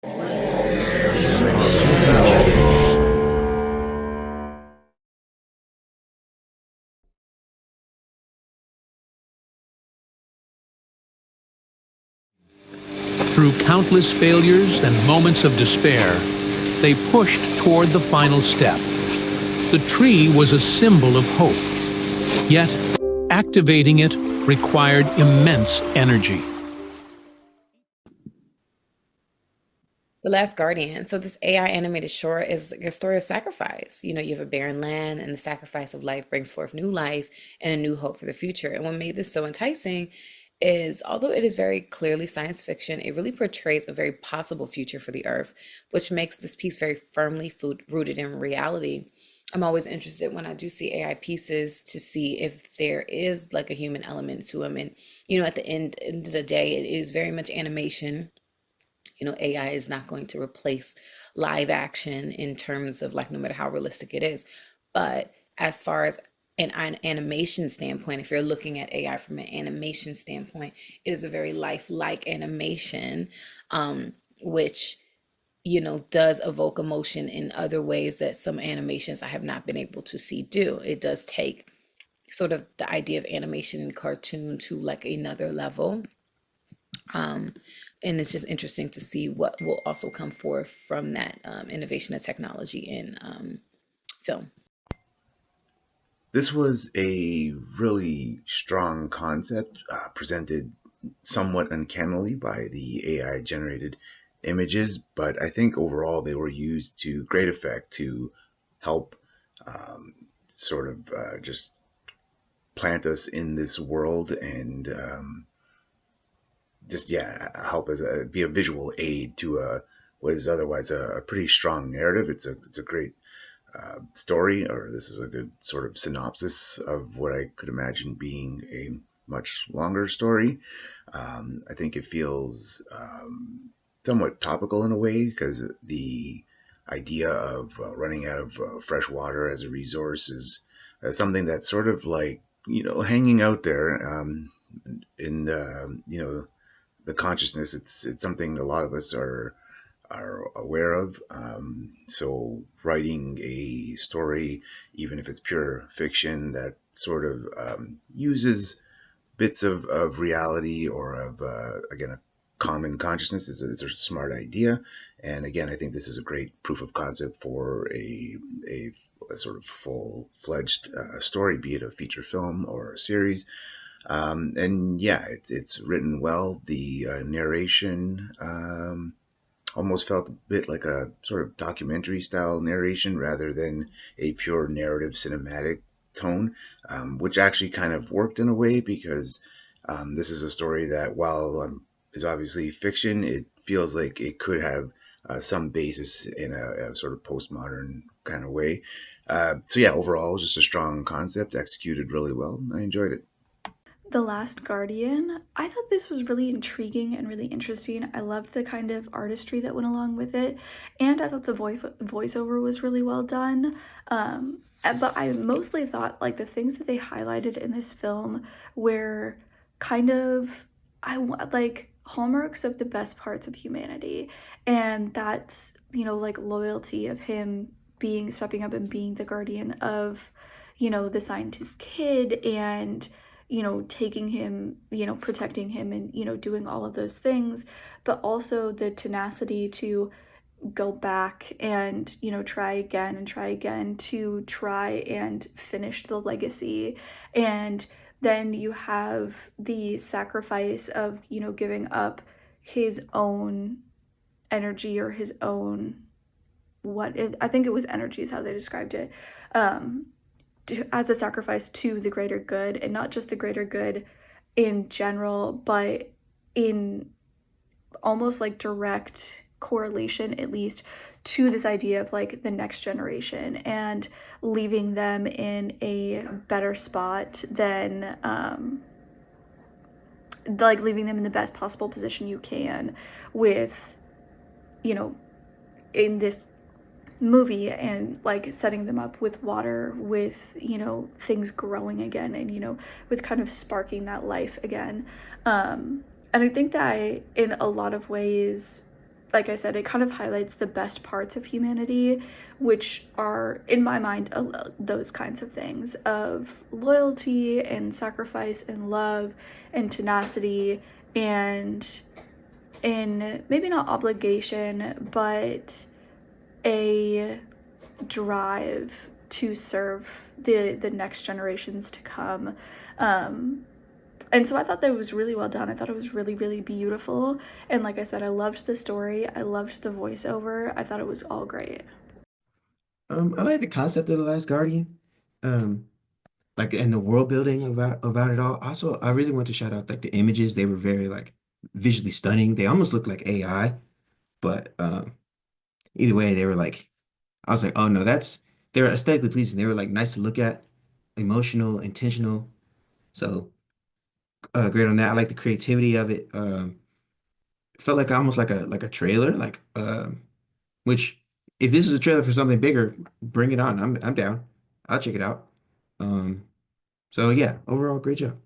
Through countless failures and moments of despair, they pushed toward the final step. The tree was a symbol of hope, yet activating it required immense energy. The Last Guardian. So this AI animated short is like a story of sacrifice. You know, you have a barren land, and the sacrifice of life brings forth new life and a new hope for the future. And what made this so enticing is, although it is very clearly science fiction, it really portrays a very possible future for the Earth, which makes this piece very firmly rooted in reality. I'm always interested when I do see AI pieces to see if there is like a human element to them. And, you know, at the end of the day, it is very much animation. You know, AI is not going to replace live action in terms of like, no matter how realistic it is. But as far as an animation standpoint, if you're looking at AI from an animation standpoint, it is a very lifelike animation, which, you know, does evoke emotion in other ways that some animations I have not been able to see do. It does take sort of the idea of animation and cartoon to like another level. Um, and it's just interesting to see what will also come forth from that innovation of technology in film. This was a really strong concept, presented somewhat uncannily by the AI generated images, but I think overall they were used to great effect to help um, sort of just plant us in this world and just yeah help as a be a visual aid to what is otherwise a pretty strong narrative. It's a great story, or this is a good sort of synopsis of what I could imagine being a much longer story. I think it feels somewhat topical in a way because the idea of running out of fresh water as a resource is something that's sort of like hanging out there in the consciousness. It's something a lot of us are aware of. So writing a story, even if it's pure fiction, that sort of uses bits of reality or of again a common consciousness is a smart idea. And again, I think this is a great proof of concept for a sort of full-fledged story, be it a feature film or a series. And yeah, it's written well. The narration almost felt a bit like a sort of documentary style narration rather than a pure narrative cinematic tone, which actually kind of worked in a way because this is a story that, while is obviously fiction, it feels like it could have some basis in a sort of postmodern kind of way. So yeah, overall, just a strong concept, executed really well. I enjoyed it. The Last Guardian, I thought this was really intriguing and really interesting. I loved the kind of artistry that went along with it, and I thought the voiceover was really well done. But I mostly thought like the things that they highlighted in this film were kind of like hallmarks of the best parts of humanity, and that's like loyalty of him being stepping up and being the guardian of the scientist kid, and taking him, protecting him, and, doing all of those things, but also the tenacity to go back and, try again and try again to try and finish the legacy. And then you have the sacrifice of, giving up his own energy, or his own, I think it was energy is how they described it. As a sacrifice to the greater good, and not just the greater good in general, but in almost like direct correlation, at least, to this idea of like the next generation, and leaving them in a better spot than like leaving them in the best possible position you can with in this movie, and like setting them up with water, with things growing again, and with kind of sparking that life again. And I think that in a lot of ways like I said, it kind of highlights the best parts of humanity, which are, in my mind, those kinds of things of loyalty and sacrifice and love and tenacity and in maybe not obligation, but a drive to serve the next generations to come. Um, and so I thought that was really well done. I thought it was really, really beautiful. And like I said, I loved the story. I loved the voiceover. I thought it was all great. I like the concept of the Last Guardian. Um, like and the world building about it all. Also, I really want to shout out like the images. They were very like visually stunning. They almost looked like AI, but either way, they were like I was like, oh no, they were aesthetically pleasing. They were like nice to look at, emotional, intentional. So great on that. I like the creativity of it. Felt like almost like a trailer, which if this is a trailer for something bigger, bring it on. I'm down. I'll check it out. Um, so yeah, overall, great job.